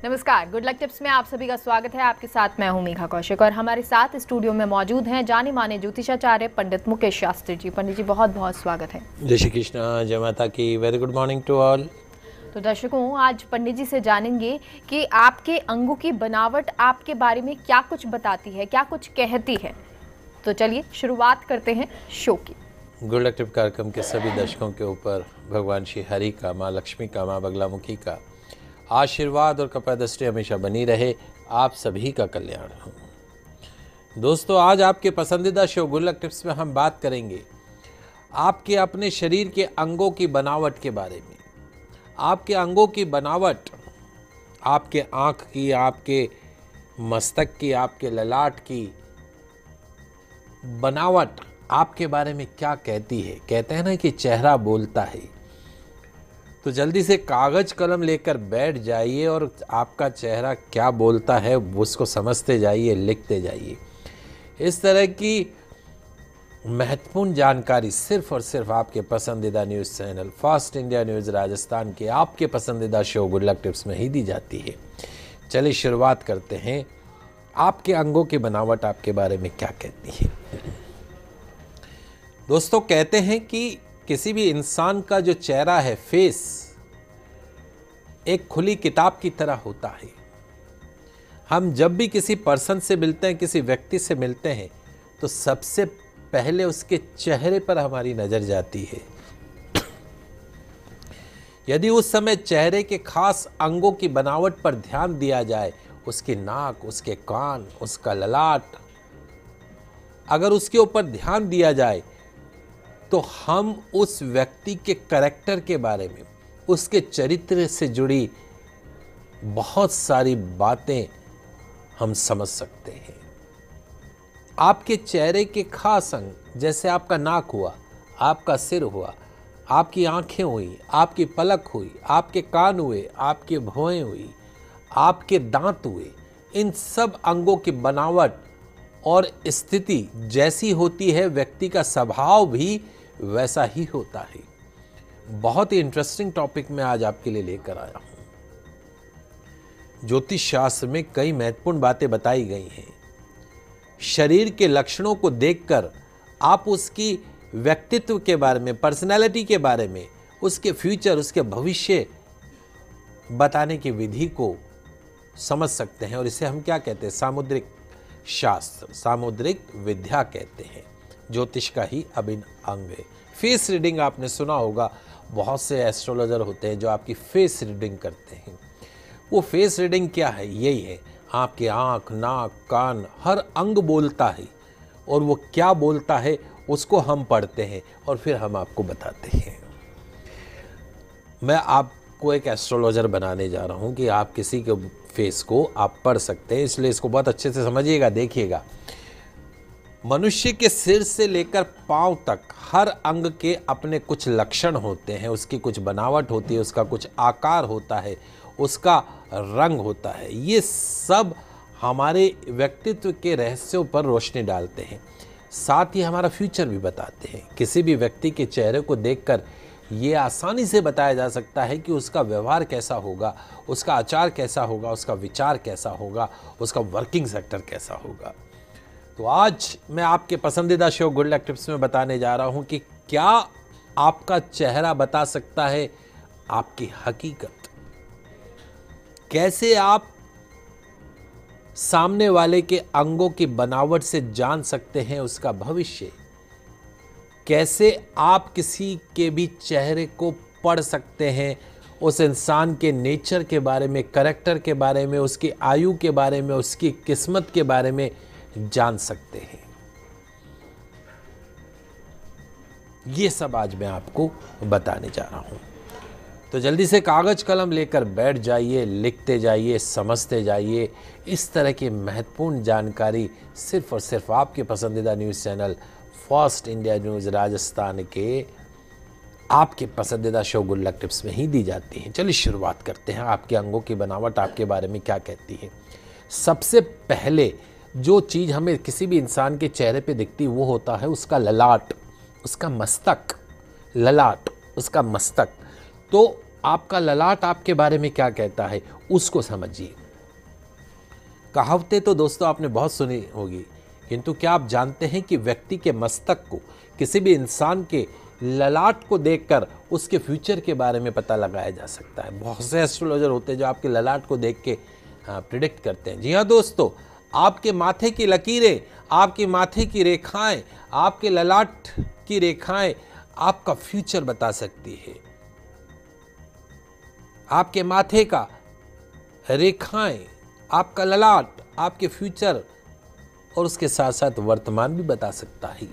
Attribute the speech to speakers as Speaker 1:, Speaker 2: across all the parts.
Speaker 1: नमस्कार, good luck tips में आप सभी का स्वागत है। आपके साथ मैं हूं मेघा कौशिक और हमारे साथ स्टूडियो में मौजूद हैं जाने माने ज्योतिषाचार्य पंडित मुकेश शास्त्री जी। पंडित जी बहुत बहुत स्वागत है।
Speaker 2: जय श्री कृष्ण, जय माता की। Very good morning to all.
Speaker 1: तो दर्शकों, आज पंडित जी से जानेंगे कि आपके अंगों की बनावट आपके बारे में क्या कुछ बताती है, क्या कुछ कहती है। तो चलिए शुरुआत करते हैं शो की।
Speaker 2: गुड लक टिप कार्यक्रम के सभी दर्शकों के ऊपर भगवान श्री हरि का, माँ लक्ष्मी का, माँ बगलामुखी का आशीर्वाद और कृपा दृष्टि हमेशा बनी रहे। आप सभी का कल्याण हो। दोस्तों, आज आपके पसंदीदा शो गुड लक टिप्स में हम बात करेंगे आपके अपने शरीर के अंगों की बनावट के बारे में। आपके अंगों की बनावट, आपके आँख की, आपके मस्तक की, आपके ललाट की बनावट आपके बारे में क्या कहती है। कहते हैं ना कि चेहरा बोलता है। तो जल्दी से कागज कलम लेकर बैठ जाइए और आपका चेहरा क्या बोलता है उसको समझते जाइए, लिखते जाइए। इस तरह की महत्वपूर्ण जानकारी सिर्फ और सिर्फ आपके पसंदीदा news channel fast India news Rajasthan के आपके पसंदीदा शो गुड लक टिप्स में ही दी जाती है। चलिए शुरुआत करते हैं। आपके अंगों की बनावट आपके बारे में क्या कहती है। दोस्तों, कहते हैं कि किसी भी इंसान का जो चेहरा है, फेस, एक खुली किताब की तरह होता है। हम जब भी किसी पर्सन से मिलते हैं, किसी व्यक्ति से मिलते हैं, तो सबसे पहले उसके चेहरे पर हमारी नजर जाती है। यदि उस समय चेहरे के खास अंगों की बनावट पर ध्यान दिया जाए, उसकी नाक, उसके कान, उसका ललाट, अगर उसके ऊपर ध्यान दिया जाए तो हम उस व्यक्ति के कैरेक्टर के बारे में, उसके चरित्र से जुड़ी बहुत सारी बातें हम समझ सकते हैं। आपके चेहरे के खास अंग, जैसे आपका नाक हुआ, आपका सिर हुआ, आपकी आंखें हुई, आपकी पलक हुई, आपके कान हुए, आपकी भौहें हुई, आपके दांत हुए, इन सब अंगों की बनावट और स्थिति जैसी होती है, व्यक्ति का स्वभाव भी वैसा ही होता है। बहुत ही इंटरेस्टिंग टॉपिक मैं आज आपके लिए लेकर आया हूं। ज्योतिष शास्त्र में कई महत्वपूर्ण बातें बताई गई हैं। शरीर के लक्षणों को देखकर आप उसकी व्यक्तित्व के बारे में, पर्सनैलिटी के बारे में, उसके फ्यूचर, उसके भविष्य बताने की विधि को समझ सकते हैं। और इसे हम क्या कहते हैं? सामुद्रिक शास्त्र, सामुद्रिक विद्या कहते हैं। ज्योतिष का ही अभिन्न अंग है। फेस रीडिंग आपने सुना होगा। बहुत से एस्ट्रोलॉजर होते हैं जो आपकी फेस रीडिंग करते हैं। वो फेस रीडिंग क्या है? यही है, आपके आँख, नाक, कान, हर अंग बोलता है। और वो क्या बोलता है उसको हम पढ़ते हैं और फिर हम आपको बताते हैं। मैं आपको एक एस्ट्रोलॉजर बनाने जा रहा हूँ कि आप किसी के फेस को आप पढ़ सकते हैं, इसलिए इसको बहुत अच्छे से समझिएगा, देखिएगा। मनुष्य के सिर से लेकर पांव तक हर अंग के अपने कुछ लक्षण होते हैं, उसकी कुछ बनावट होती है, उसका कुछ आकार होता है, उसका रंग होता है। ये सब हमारे व्यक्तित्व के रहस्यों पर रोशनी डालते हैं, साथ ही हमारा फ्यूचर भी बताते हैं। किसी भी व्यक्ति के चेहरे को देखकर ये आसानी से बताया जा सकता है कि उसका व्यवहार कैसा होगा, उसका आचार कैसा होगा, उसका विचार कैसा होगा, उसका वर्किंग सेक्टर कैसा होगा। तो आज मैं आपके पसंदीदा शो गुड लक टिप्स में बताने जा रहा हूं कि क्या आपका चेहरा बता सकता है आपकी हकीकत। कैसे आप सामने वाले के अंगों की बनावट से जान सकते हैं उसका भविष्य। कैसे आप किसी के भी चेहरे को पढ़ सकते हैं, उस इंसान के नेचर के बारे में, कैरेक्टर के बारे में, उसकी आयु के बारे में, उसकी किस्मत के बारे में जान सकते हैं। ये सब आज मैं आपको बताने जा रहा हूं। तो जल्दी से कागज कलम लेकर बैठ जाइए, लिखते जाइए, समझते जाइए। इस तरह की महत्वपूर्ण जानकारी सिर्फ और सिर्फ आपके पसंदीदा news channel fast India news Rajasthan के आपके पसंदीदा शो गुड लक टिप्स में ही दी जाती है। चलिए शुरुआत करते हैं। आपके अंगों की बनावट आपके बारे में क्या कहती है। सबसे पहले जो चीज़ हमें किसी भी इंसान के चेहरे पे दिखती वो होता है उसका ललाट, उसका मस्तक, ललाट, उसका मस्तक। तो आपका ललाट आपके बारे में क्या कहता है उसको समझिए। कहावतें तो दोस्तों आपने बहुत सुनी होगी, किंतु क्या आप जानते हैं कि व्यक्ति के मस्तक को, किसी भी इंसान के ललाट को देखकर उसके फ्यूचर के बारे में पता लगाया जा सकता है। बहुत से एस्ट्रोलॉजर होते हैं जो आपके ललाट को देख के प्रिडिक्ट करते हैं। जी हाँ दोस्तों, आपके माथे की लकीरें, आपके माथे की रेखाएं, आपके ललाट की रेखाएं आपका फ्यूचर बता सकती है। आपके माथे का रेखाएं, आपका ललाट आपके फ्यूचर और उसके साथ साथ वर्तमान भी बता सकता है।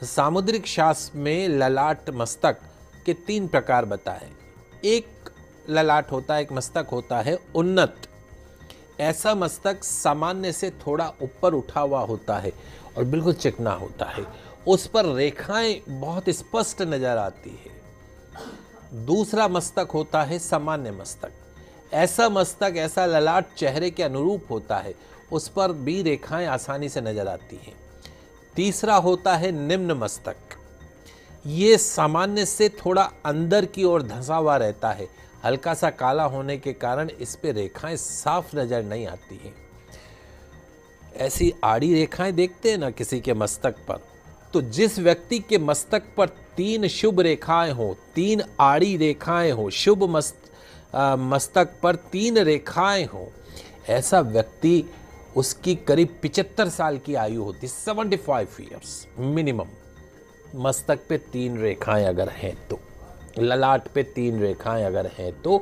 Speaker 2: सामुद्रिक शास्त्र में ललाट मस्तक के 3 प्रकार बताए। एक ललाट होता है, एक मस्तक होता है उन्नत। ऐसा मस्तक सामान्य से थोड़ा ऊपर उठा हुआ होता है और बिल्कुल चिकना होता है, उस पर रेखाएं बहुत स्पष्ट नजर आती है। दूसरा मस्तक होता है सामान्य मस्तक। ऐसा मस्तक, ऐसा ललाट चेहरे के अनुरूप होता है, उस पर भी रेखाएं आसानी से नजर आती हैं। तीसरा होता है निम्न मस्तक। ये सामान्य से थोड़ा अंदर की ओर धंसा हुआ रहता है, हल्का सा काला होने के कारण इस पे रेखाएं साफ नजर नहीं आती हैं। ऐसी आड़ी रेखाएं देखते हैं ना किसी के मस्तक पर, तो जिस व्यक्ति के मस्तक पर 3 शुभ रेखाएं हो, 3 आड़ी रेखाएं हो, शुभ मस्तक पर 3 रेखाएं हो, ऐसा व्यक्ति, उसकी करीब 75 साल की आयु होती, 75 ईयर्स मिनिमम। मस्तक पे 3 रेखाएं अगर हैं तो, ललाट पे 3 रेखाएं अगर हैं तो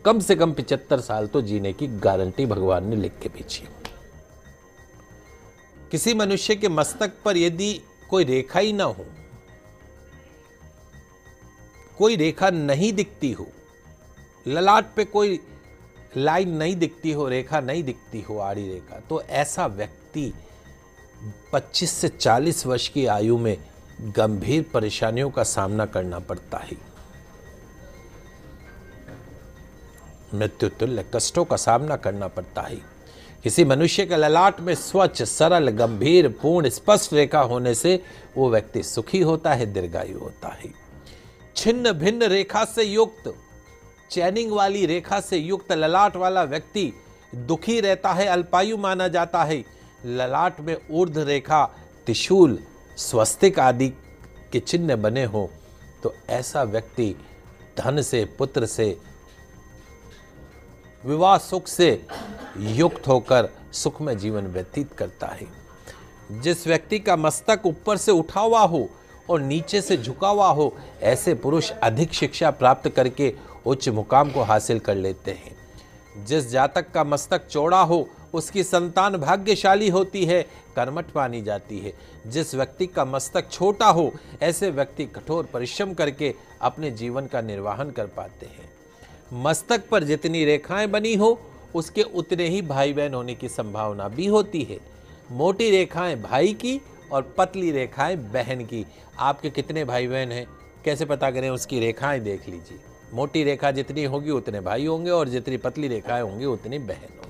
Speaker 2: कम से कम 75 साल तो जीने की गारंटी भगवान ने लिख के भेजी। किसी मनुष्य के मस्तक पर यदि कोई रेखा ही ना हो, कोई रेखा नहीं दिखती हो, ललाट पे कोई लाइन नहीं दिखती हो, रेखा नहीं दिखती हो, आड़ी रेखा, तो ऐसा व्यक्ति 25 से 40 वर्ष की आयु में गंभीर परेशानियों का सामना करना पड़ता है। मृत्यु तुल्य कष्टों का सामना करना पड़ता है। किसी मनुष्य के ललाट में स्वच्छ, सरल, गंभीर, पूर्ण, स्पष्ट रेखा होने से वो व्यक्ति सुखी होता है, दीर्घायु होता है। छिन्न भिन्न रेखा से युक्त, चैनिंग वाली रेखा से युक्त ललाट वाला व्यक्ति दुखी रहता है, अल्पायु माना जाता है। ललाट में ऊर्ध्व रेखा, त्रिशूल, स्वस्तिक आदि के चिन्ह बने हो तो ऐसा व्यक्ति धन से, पुत्र से, विवाह सुख से युक्त होकर सुखमय जीवन व्यतीत करता है। जिस व्यक्ति का मस्तक ऊपर से उठा हुआ हो और नीचे से झुका हुआ हो, ऐसे पुरुष अधिक शिक्षा प्राप्त करके उच्च मुकाम को हासिल कर लेते हैं। जिस जातक का मस्तक चौड़ा हो उसकी संतान भाग्यशाली होती है, कर्मठ मानी जाती है। जिस व्यक्ति का मस्तक छोटा हो, ऐसे व्यक्ति कठोर परिश्रम करके अपने जीवन का निर्वाहन कर पाते हैं। मस्तक पर जितनी रेखाएं बनी हो उसके उतने ही भाई बहन होने की संभावना भी होती है। मोटी रेखाएं भाई की और पतली रेखाएं बहन की। आपके कितने भाई बहन हैं कैसे पता करें? उसकी रेखाएं देख लीजिए। मोटी रेखा जितनी होगी उतने भाई होंगे और जितनी पतली रेखाएं होंगी उतनी बहन होंगी।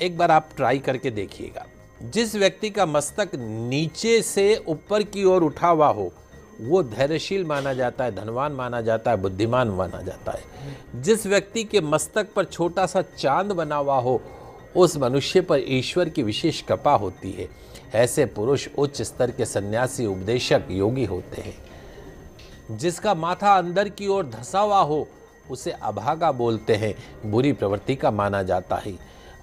Speaker 2: एक बार आप ट्राई करके देखिएगा। जिस व्यक्ति का मस्तक नीचे से ऊपर की ओर उठा हुआ हो वो धैर्यशील माना जाता है, धनवान माना जाता है, बुद्धिमान माना जाता है। जिस व्यक्ति के मस्तक पर छोटा सा चांद बना हुआ हो उस मनुष्य पर ईश्वर की विशेष कृपा होती है। ऐसे पुरुष उच्च स्तर के सन्यासी, उपदेशक, योगी होते हैं। जिसका माथा अंदर की ओर धंसा हुआ हो उसे अभागा बोलते हैं, बुरी प्रवृत्ति का माना जाता है।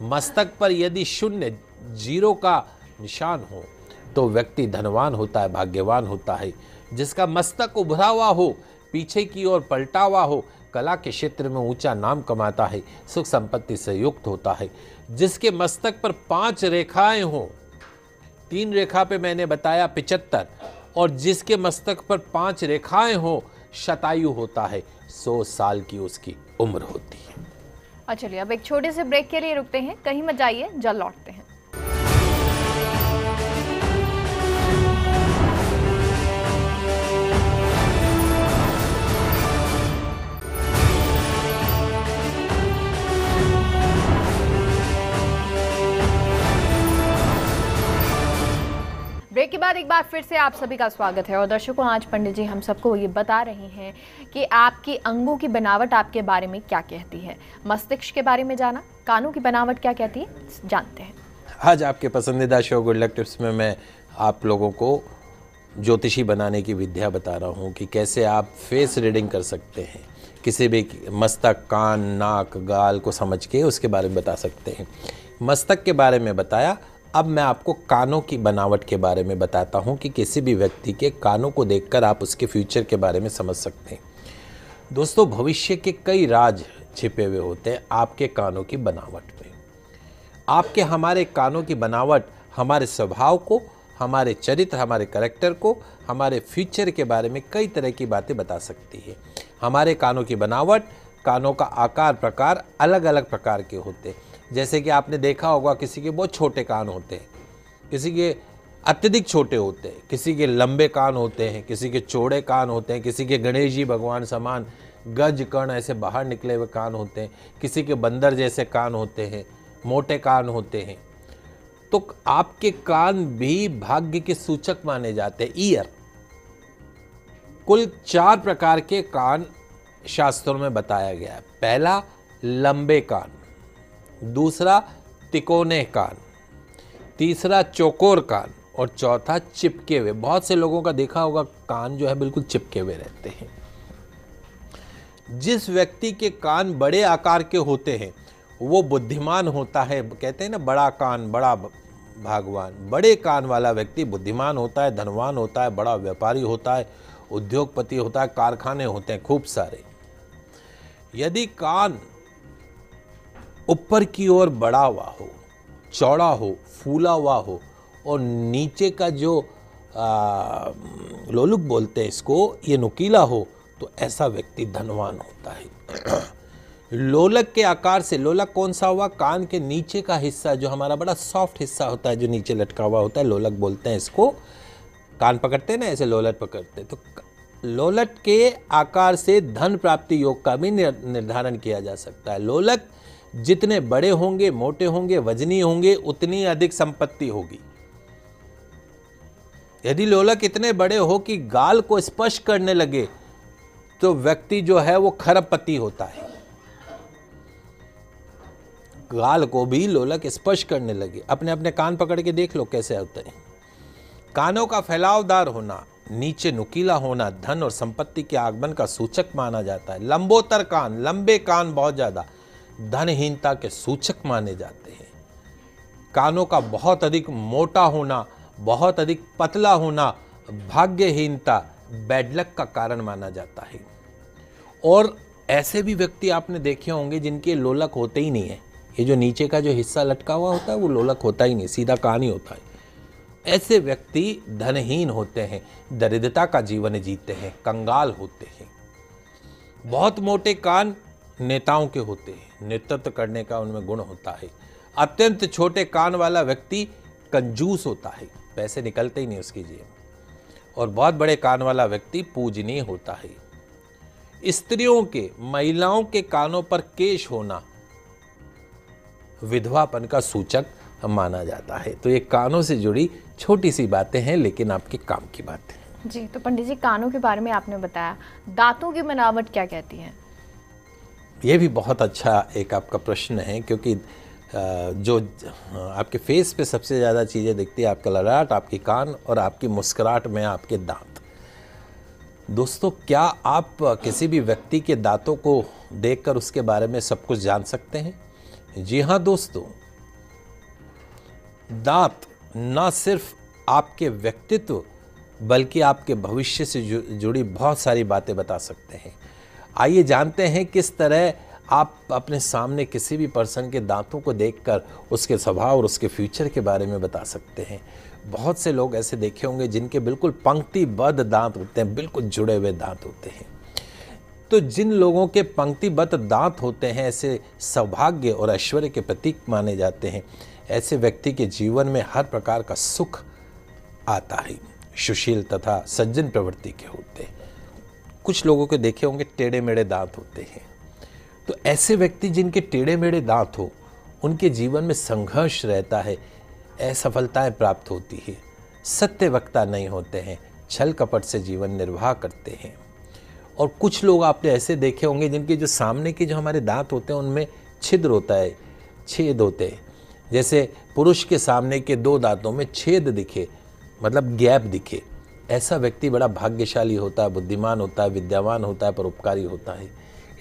Speaker 2: मस्तक पर यदि शून्य, जीरो का निशान हो तो व्यक्ति धनवान होता है, भाग्यवान होता है। जिसका मस्तक उभरा हुआ हो, पीछे की ओर पलटा हुआ हो, कला के क्षेत्र में ऊंचा नाम कमाता है, सुख संपत्ति से युक्त होता है। जिसके मस्तक पर 5 रेखाएं हो, 3 रेखा पे मैंने बताया 75, और जिसके मस्तक पर 5 रेखाएं हो शतायु होता है, 100 साल की उसकी उम्र होती है।
Speaker 1: चलिए अब एक छोटे से ब्रेक के लिए रुकते हैं, कहीं मत जाइए, जल्द लौटते हैं। ब्रेक के बाद बाद एक बार फिर से आप सभी का स्वागत है। और दर्शकों, आज पंडित जी हम सबको ये बता रहे हैं कि आपकी अंगों की बनावट आपके बारे में क्या कहती है। मस्तिष्क के बारे में जाना, कानों की बनावट क्या कहती है, जानते हैं।
Speaker 2: आज आपके पसंदीदा शो गुड लक टिप्स में मैं आप लोगों को ज्योतिषी बनाने की विद्या बता रहा हूँ कि कैसे आप फेस रीडिंग कर सकते हैं। किसी भी मस्तक, कान, नाक, गाल को समझ के उसके बारे में बता सकते हैं। मस्तक के बारे में बताया, अब मैं आपको कानों की बनावट के बारे में बताता हूँ कि किसी भी व्यक्ति के कानों को देखकर आप उसके फ्यूचर के बारे में समझ सकते हैं। दोस्तों, भविष्य के कई राज छिपे हुए होते हैं आपके कानों की बनावट में। आपके हमारे कानों की बनावट हमारे स्वभाव को, हमारे चरित्र, हमारे कैरेक्टर को, हमारे फ्यूचर के बारे में कई तरह की बातें बता सकती है। हमारे कानों की बनावट, कानों का आकार प्रकार अलग अलग प्रकार के होते हैं। जैसे कि आपने देखा होगा किसी के बहुत छोटे कान होते हैं, किसी के अत्यधिक छोटे होते हैं, किसी के लंबे कान होते हैं, किसी के चौड़े कान होते हैं, किसी के गणेश जी भगवान समान गज कर्ण ऐसे बाहर निकले हुए कान होते हैं, किसी के बंदर जैसे कान होते हैं, मोटे कान होते हैं। तो आपके कान भी भाग्य के सूचक माने जाते हैं। ईयर, कुल 4 प्रकार के कान शास्त्रों में बताया गया है। पहला लंबे कान, दूसरा तिकोने कान, तीसरा चौकोर कान और चौथा चिपके हुए। बहुत से लोगों का देखा होगा कान जो है बिल्कुल चिपके हुए रहते हैं। जिस व्यक्ति के कान बड़े आकार के होते हैं वो बुद्धिमान होता है। कहते हैं ना, बड़ा कान बड़ा भागवान। बड़े कान वाला व्यक्ति बुद्धिमान होता है, धनवान होता है, बड़ा व्यापारी होता है, उद्योगपति होता है, कारखाने होते हैं खूब सारे। यदि कान ऊपर की ओर बड़ा हुआ हो, चौड़ा हो, फूला हुआ हो और नीचे का जो लोलुक बोलते हैं इसको, ये नुकीला हो, तो ऐसा व्यक्ति धनवान होता है। लोलक के आकार से, लोलक कौन सा हुआ, कान के नीचे का हिस्सा जो हमारा बड़ा सॉफ्ट हिस्सा होता है, जो नीचे लटका हुआ होता है, लोलक बोलते हैं इसको। कान पकड़ते हैं ना, ऐसे लोलट पकड़ते हैं। तो लोलट के आकार से धन प्राप्ति योग का भी निर्धारण किया जा सकता है। लोलक जितने बड़े होंगे, मोटे होंगे, वजनी होंगे, उतनी अधिक संपत्ति होगी। यदि लोलक इतने बड़े हो कि गाल को स्पर्श करने लगे तो व्यक्ति जो है वो खरबपति होता है। गाल को भी लोलक स्पर्श करने लगे। अपने अपने कान पकड़ के देख लो कैसे होते हैं। कानों का फैलावदार होना, नीचे नुकीला होना धन और संपत्ति के आगमन का सूचक माना जाता है। लंबोतर कान, लंबे कान बहुत ज्यादा धनहीनता के सूचक माने जाते हैं। कानों का बहुत अधिक मोटा होना, बहुत अधिक पतला होना भाग्यहीनता, बैड लक का कारण माना जाता है। और ऐसे भी व्यक्ति आपने देखे होंगे जिनके लोलक होते ही नहीं है। ये जो नीचे का जो हिस्सा लटका हुआ होता है वो लोलक होता ही नहीं, सीधा कान ही होता है। ऐसे व्यक्ति धनहीन होते हैं, दरिद्रता का जीवन जीते हैं, कंगाल होते हैं। बहुत मोटे कान नेताओं के होते हैं, नेतृत्व करने का उनमें गुण होता है। अत्यंत छोटे कान वाला व्यक्ति कंजूस होता है, पैसे निकलते ही नहीं उसकी जेब। और बहुत बड़े कान वाला व्यक्ति पूजनीय होता है। स्त्रियों के, महिलाओं के कानों पर केश होना विधवापन का सूचक माना जाता है। तो ये कानों से जुड़ी छोटी सी बातें हैं, लेकिन आपके काम की बातें
Speaker 1: जी। तो पंडित जी, कानों के बारे में आपने बताया, दांतों की बनावट क्या कहती है?
Speaker 2: ये भी बहुत अच्छा एक आपका प्रश्न है, क्योंकि जो आपके फेस पे सबसे ज़्यादा चीज़ें दिखती है, आपका ललाट, आपकी कान और आपकी मुस्कुराहट में आपके दांत। दोस्तों, क्या आप किसी भी व्यक्ति के दांतों को देखकर उसके बारे में सब कुछ जान सकते हैं? जी हाँ दोस्तों, दांत न सिर्फ आपके व्यक्तित्व बल्कि आपके भविष्य से जुड़ी बहुत सारी बातें बता सकते हैं। आइए जानते हैं किस तरह आप अपने सामने किसी भी पर्सन के दांतों को देखकर उसके स्वभाव और उसके फ्यूचर के बारे में बता सकते हैं। बहुत से लोग ऐसे देखे होंगे जिनके बिल्कुल पंक्तिबद्ध दांत होते हैं, बिल्कुल जुड़े हुए दांत होते हैं। तो जिन लोगों के पंक्तिबद्ध दांत होते हैं, ऐसे सौभाग्य और ऐश्वर्य के प्रतीक माने जाते हैं। ऐसे व्यक्ति के जीवन में हर प्रकार का सुख आता है। सुशील तथा सज्जन प्रवृत्ति के होते हैं। कुछ लोगों के देखे होंगे टेढ़े मेढ़े दांत होते हैं। तो ऐसे व्यक्ति जिनके टेढ़े मेढ़े दांत हो, उनके जीवन में संघर्ष रहता है, असफलताएं प्राप्त होती है, सत्यवक्ता नहीं होते हैं, छल कपट से जीवन निर्वाह करते हैं। और कुछ लोग आपने ऐसे देखे होंगे जिनके जो सामने के जो हमारे दांत होते हैं उनमें छिद्र होता है, छेद होते हैं। जैसे पुरुष के सामने के 2 दांतों में छेद दिखे, मतलब गैप दिखे, ऐसा व्यक्ति बड़ा भाग्यशाली होता है, बुद्धिमान होता है, विद्यावान होता है, परोपकारी होता है।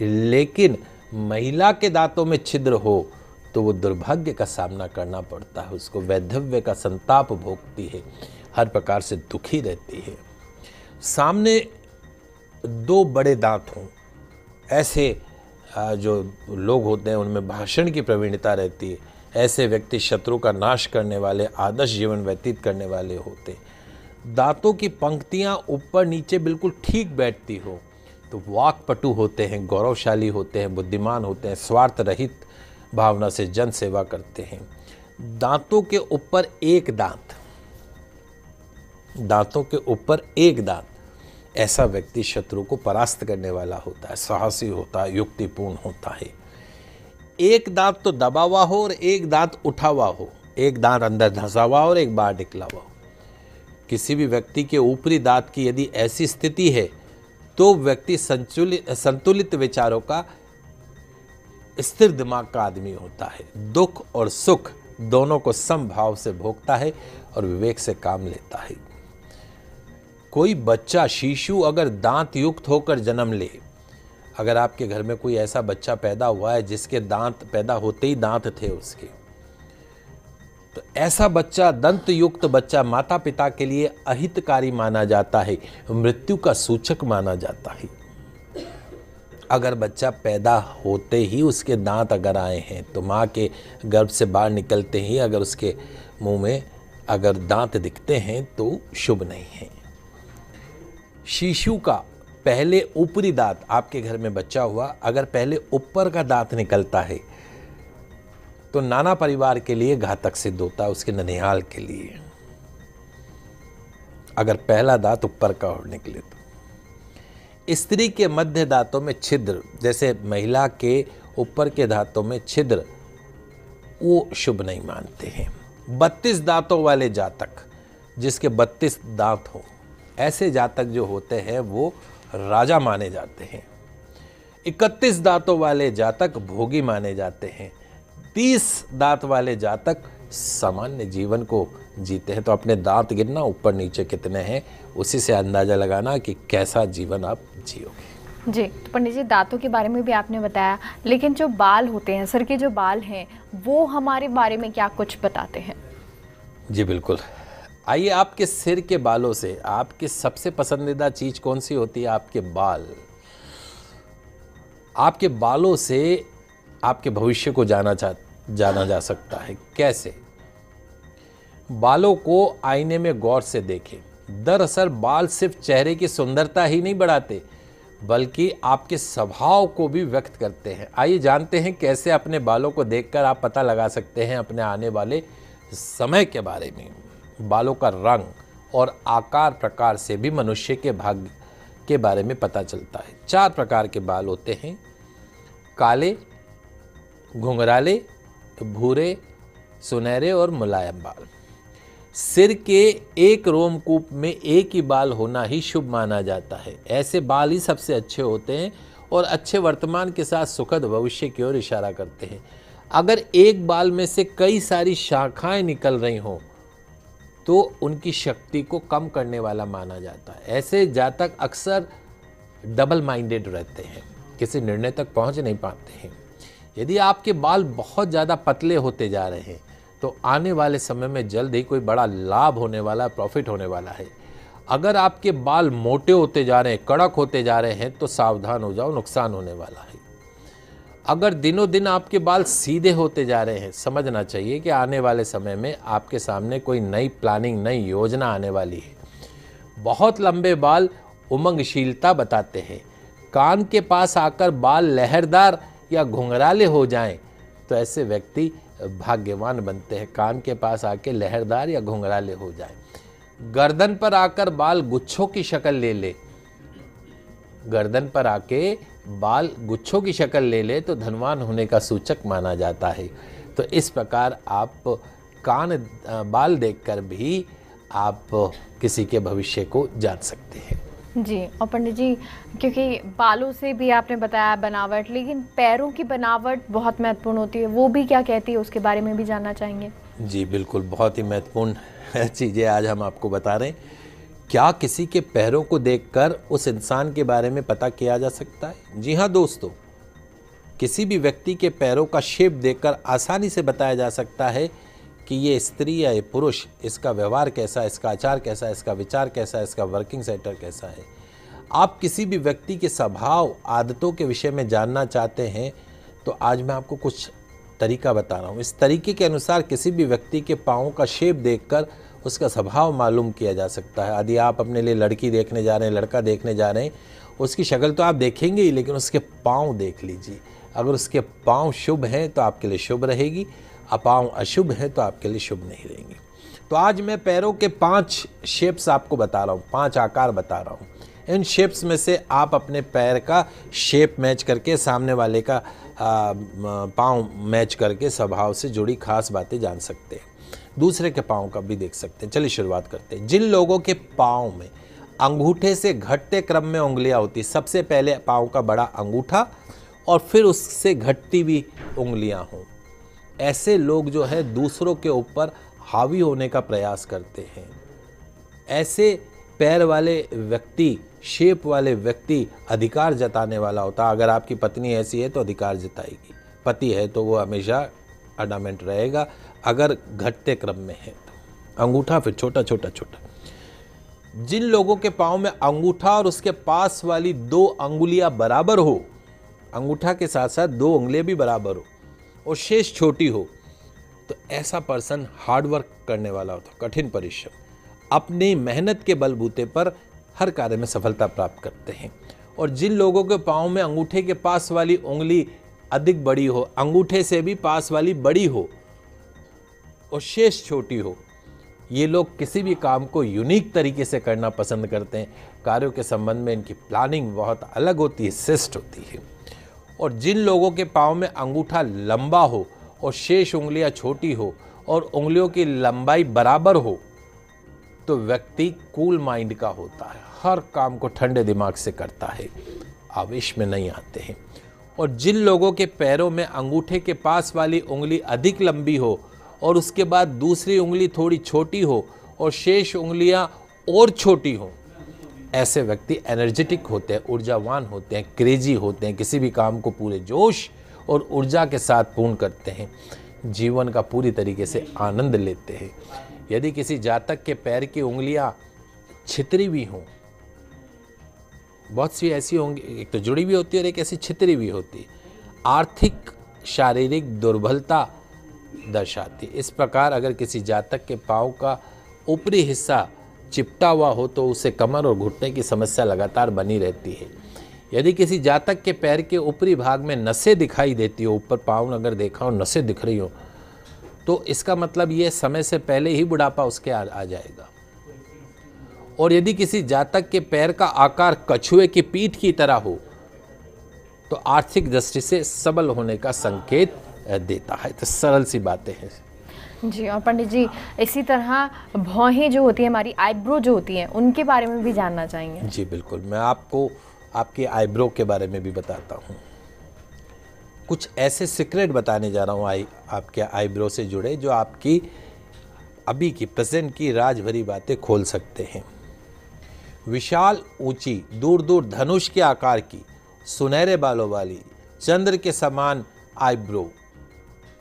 Speaker 2: लेकिन महिला के दांतों में छिद्र हो तो वो दुर्भाग्य का सामना करना पड़ता है, उसको वैधव्य का संताप भोगती है, हर प्रकार से दुखी रहती है। सामने 2 बड़े दांत हों, ऐसे जो लोग होते हैं उनमें भाषण की प्रवीणता रहती है, ऐसे व्यक्ति शत्रु का नाश करने वाले, आदर्श जीवन व्यतीत करने वाले होते हैं। दांतों की पंक्तियां ऊपर नीचे बिल्कुल ठीक बैठती हो तो वाक्पटु होते हैं, गौरवशाली होते हैं, बुद्धिमान होते हैं, स्वार्थ रहित भावना से जन सेवा करते हैं। दांतों के ऊपर एक दांत, दांतों के ऊपर एक दांत, ऐसा व्यक्ति शत्रु को परास्त करने वाला होता है, साहसी होता है, युक्तिपूर्ण होता है। एक दांत तो दबा हुआ हो और एक दांत उठा हुआ हो, एक दांत अंदर धंसा हुआ हो और एक बाहर निकला हुआ हो। किसी भी व्यक्ति के ऊपरी दांत की यदि ऐसी स्थिति है तो व्यक्ति संतुलित विचारों का, स्थिर दिमाग का आदमी होता है, दुख और सुख दोनों को समभाव से भोगता है और विवेक से काम लेता है। कोई बच्चा, शिशु अगर दांत युक्त होकर जन्म ले, अगर आपके घर में कोई ऐसा बच्चा पैदा हुआ है जिसके दांत पैदा होते ही दांत थे उसके, तो ऐसा बच्चा, दंत युक्त बच्चा माता पिता के लिए अहितकारी माना जाता है, मृत्यु का सूचक माना जाता है। अगर बच्चा पैदा होते ही उसके दांत अगर आए हैं तो माँ के गर्भ से बाहर निकलते ही अगर उसके मुंह में अगर दांत दिखते हैं तो शुभ नहीं है। शिशु का पहले ऊपरी दांत, आपके घर में बच्चा हुआ, अगर पहले ऊपर का दांत निकलता है तो नाना परिवार के लिए घातक सिद्ध होता है, उसके ननिहाल के लिए, अगर पहला दांत ऊपर का और निकले तो। स्त्री के मध्य दांतों में छिद्र, जैसे महिला के ऊपर के दांतों में छिद्र, वो शुभ नहीं मानते हैं। 32 दांतों वाले जातक, जिसके 32 दांत हो, ऐसे जातक जो होते हैं वो राजा माने जाते हैं। 31 दांतों वाले जातक भोगी माने जाते हैं। 30 दांत वाले जातक सामान्य जीवन को जीते हैं। तो अपने दांत गिनना ऊपर नीचे कितने हैं, उसी से अंदाजा लगाना कि कैसा जीवन आप जियोगे।
Speaker 1: जी, तो पंडित जी दांतों के बारे में भी आपने बताया, लेकिन जो बाल होते हैं, सर के जो बाल हैं, वो हमारे बारे में क्या कुछ बताते हैं?
Speaker 2: जी बिल्कुल। आइए, आपके सिर के बालों से आपकी सबसे पसंदीदा चीज कौन सी होती है? आपके बाल। आपके बालों से आपके भविष्य को जाना जा सकता है। कैसे? बालों को आईने में गौर से देखें। दरअसल बाल सिर्फ चेहरे की सुंदरता ही नहीं बढ़ाते, बल्कि आपके स्वभाव को भी व्यक्त करते हैं। आइए जानते हैं कैसे अपने बालों को देखकर आप पता लगा सकते हैं अपने आने वाले समय के बारे में। बालों का रंग और आकार प्रकार से भी मनुष्य के भाग्य के बारे में पता चलता है। 4 प्रकार के बाल होते हैं: काले, घुंघराले, भूरे, सुनहरे और मुलायम बाल। सिर के एक रोमकूप में एक ही बाल होना ही शुभ माना जाता है। ऐसे बाल ही सबसे अच्छे होते हैं और अच्छे वर्तमान के साथ सुखद भविष्य की ओर इशारा करते हैं। अगर एक बाल में से कई सारी शाखाएं निकल रही हों तो उनकी शक्ति को कम करने वाला माना जाता है। ऐसे जातक अक्सर डबल माइंडेड रहते हैं, किसी निर्णय तक पहुंच नहीं पाते हैं। यदि आपके बाल बहुत ज़्यादा पतले होते जा रहे हैं तो आने वाले समय में जल्द ही कोई बड़ा लाभ होने वाला, प्रॉफिट होने वाला है। अगर आपके बाल मोटे होते जा रहे हैं, कड़क होते जा रहे हैं तो सावधान हो जाओ, नुकसान होने वाला है। अगर दिनों दिन आपके बाल सीधे होते जा रहे हैं, समझना चाहिए कि आने वाले समय में आपके सामने कोई नई प्लानिंग, नई योजना आने वाली है। बहुत लंबे बाल उमंगशीलता बताते हैं। कान के पास आकर बाल लहरदार या घुंघराले हो जाएं तो ऐसे व्यक्ति भाग्यवान बनते हैं। कान के पास आके लहरदार या घुंघराले हो जाएं। गर्दन पर आकर बाल गुच्छों की शक्ल ले ले, गर्दन पर आके बाल गुच्छों की शक्ल ले ले तो धनवान होने का सूचक माना जाता है। तो इस प्रकार आप बाल देखकर भी आप किसी के भविष्य को जान सकते हैं।
Speaker 1: जी, और पंडित जी, क्योंकि बालों से भी आपने बताया बनावट, लेकिन पैरों की बनावट बहुत महत्वपूर्ण होती है, वो भी क्या कहती है, उसके बारे में भी जानना चाहेंगे।
Speaker 2: जी बिल्कुल, बहुत ही महत्वपूर्ण चीज़ें आज हम आपको बता रहे हैं। क्या किसी के पैरों को देखकर उस इंसान के बारे में पता किया जा सकता है? जी हाँ दोस्तों, किसी भी व्यक्ति के पैरों का शेप देखकर आसानी से बताया जा सकता है कि ये स्त्री या ये पुरुष, इसका व्यवहार कैसा है, इसका आचार कैसा है, इसका विचार कैसा है, इसका वर्किंग सेक्टर कैसा है। आप किसी भी व्यक्ति के स्वभाव, आदतों के विषय में जानना चाहते हैं तो आज मैं आपको कुछ तरीका बता रहा हूँ। इस तरीके के अनुसार किसी भी व्यक्ति के पाँव का शेप देखकर उसका स्वभाव मालूम किया जा सकता है। यदि आप अपने लिए लड़की देखने जा रहे हैं, लड़का देखने जा रहे हैं, उसकी शक्ल तो आप देखेंगे ही, लेकिन उसके पाँव देख लीजिए। अगर उसके पाँव शुभ हैं तो आपके लिए शुभ रहेगी, पाँव अशुभ है तो आपके लिए शुभ नहीं रहेंगे। तो आज मैं पैरों के 5 शेप्स आपको बता रहा हूँ, 5 आकार बता रहा हूँ। इन शेप्स में से आप अपने पैर का शेप मैच करके, सामने वाले का पाँव मैच करके स्वभाव से जुड़ी खास बातें जान सकते हैं। दूसरे के पाँव का भी देख सकते हैं। चलिए शुरुआत करते हैं। जिन लोगों के पाँव में अंगूठे से घटते क्रम में उंगलियां होती, सबसे पहले पाँव का बड़ा अंगूठा और फिर उससे घटती भी उंगलियां हों, ऐसे लोग जो है दूसरों के ऊपर हावी होने का प्रयास करते हैं। ऐसे पैर वाले व्यक्ति, शेप वाले व्यक्ति अधिकार जताने वाला होता है। अगर आपकी पत्नी ऐसी है तो अधिकार जताएगी, पति है तो वो हमेशा अडामेंट रहेगा। अगर घटते क्रम में है तो अंगूठा, फिर छोटा छोटा छोटा। जिन लोगों के पाँव में अंगूठा और उसके पास वाली 2 अंगुलियां बराबर हो, अंगूठा के साथ साथ 2 उंगलियां भी बराबर हो और शेष छोटी हो, तो ऐसा पर्सन हार्ड वर्क करने वाला होता, कठिन परिश्रम, अपनी मेहनत के बलबूते पर हर कार्य में सफलता प्राप्त करते हैं। और जिन लोगों के पाँव में अंगूठे के पास वाली उंगली अधिक बड़ी हो, अंगूठे से भी पास वाली बड़ी हो और शेष छोटी हो, ये लोग किसी भी काम को यूनिक तरीके से करना पसंद करते हैं। कार्यों के संबंध में इनकी प्लानिंग बहुत अलग होती है, श्रेष्ठ होती है। और जिन लोगों के पाँव में अंगूठा लंबा हो और शेष उंगलियां छोटी हो और उंगलियों की लंबाई बराबर हो, तो व्यक्ति कूल माइंड का होता है, हर काम को ठंडे दिमाग से करता है, आवेश में नहीं आते हैं। और जिन लोगों के पैरों में अंगूठे के पास वाली उंगली अधिक लंबी हो और उसके बाद दूसरी उंगली थोड़ी छोटी हो और शेष उंगलियां और छोटी हो, ऐसे व्यक्ति एनर्जेटिक होते हैं, ऊर्जावान होते हैं, क्रेजी होते हैं, किसी भी काम को पूरे जोश और ऊर्जा के साथ पूर्ण करते हैं, जीवन का पूरी तरीके से आनंद लेते हैं। यदि किसी जातक के पैर की उंगलियां छितरी हुई हों, बहुत सी ऐसी होंगी, एक तो जुड़ी हुई होती है और एक ऐसी छितरी हुई होती है, आर्थिक शारीरिक दुर्बलता दर्शाती है। इस प्रकार अगर किसी जातक के पाँव का ऊपरी हिस्सा चिपटा हुआ हो तो उसे कमर और घुटने की समस्या लगातार बनी रहती है। यदि किसी जातक के पैर के ऊपरी भाग में नसें दिखाई देती हो, ऊपर पाँव अगर देखा हो नसें दिख रही हो, तो इसका मतलब ये समय से पहले ही बुढ़ापा उसके आ जाएगा। और यदि किसी जातक के पैर का आकार कछुए की पीठ की तरह हो तो आर्थिक दृष्टि से सबल होने का संकेत देता है। तो सरल सी बातें हैं
Speaker 1: जी। और पंडित जी, इसी तरह भौहें जो होती है, हमारी आईब्रो जो होती हैं, उनके बारे में भी जानना चाहेंगे।
Speaker 2: जी बिल्कुल, मैं आपको आपकी आईब्रो के बारे में भी बताता हूँ। कुछ ऐसे सीक्रेट बताने जा रहा हूँ आपके आईब्रो से जुड़े, जो आपकी अभी की प्रेजेंट की राज भरी बातें खोल सकते हैं। विशाल, ऊंची, दूर दूर धनुष के आकार की, सुनहरे बालों वाली, चंद्र के समान आईब्रो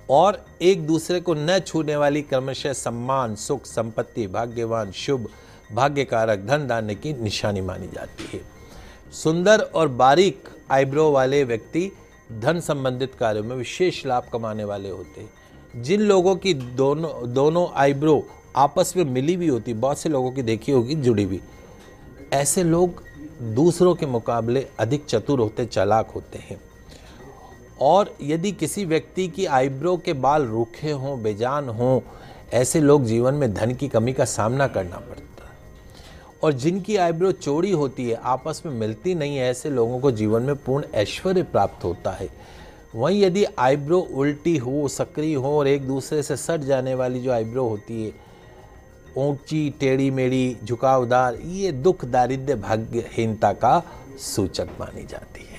Speaker 2: और एक दूसरे को न छूने वाली क्रमशः सम्मान, सुख, संपत्ति, भाग्यवान, शुभ, भाग्यकारक, धन धान्य की निशानी मानी जाती है। सुंदर और बारीक आईब्रो वाले व्यक्ति धन संबंधित कार्यों में विशेष लाभ कमाने वाले होते हैं। जिन लोगों की दोनों आईब्रो आपस में मिली हुई होती, बहुत से लोगों की देखी होगी जुड़ी हुई, ऐसे लोग दूसरों के मुकाबले अधिक चतुर होते, चालाक होते हैं। और यदि किसी व्यक्ति की आईब्रो के बाल रूखे हों, बेजान हों, ऐसे लोग जीवन में धन की कमी का सामना करना पड़ता है। और जिनकी आईब्रो चौड़ी होती है, आपस में मिलती नहीं है, ऐसे लोगों को जीवन में पूर्ण ऐश्वर्य प्राप्त होता है। वहीं यदि आईब्रो उल्टी हो, सकरी हो और एक दूसरे से सट जाने वाली जो आईब्रो होती है, ऊंची टेढ़ी मेढ़ी झुकावदार, ये दुख दारिद्र्य भाग्यहीनता का सूचक मानी जाती है।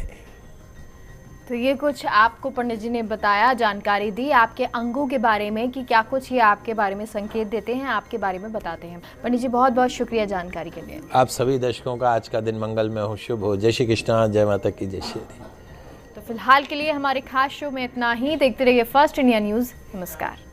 Speaker 1: तो ये कुछ आपको पंडित जी ने बताया, जानकारी दी आपके अंगों के बारे में कि क्या कुछ ये आपके बारे में संकेत देते हैं, आपके बारे में बताते हैं। पंडित जी बहुत बहुत शुक्रिया जानकारी के लिए।
Speaker 2: आप सभी दर्शकों का आज का दिन मंगलमय हो, शुभ हो। जय श्री कृष्णा, जय माता की, जय श्री।
Speaker 1: तो फिलहाल के लिए हमारे खास शो में इतना ही। देखते रहिए फर्स्ट इंडिया न्यूज़। नमस्कार।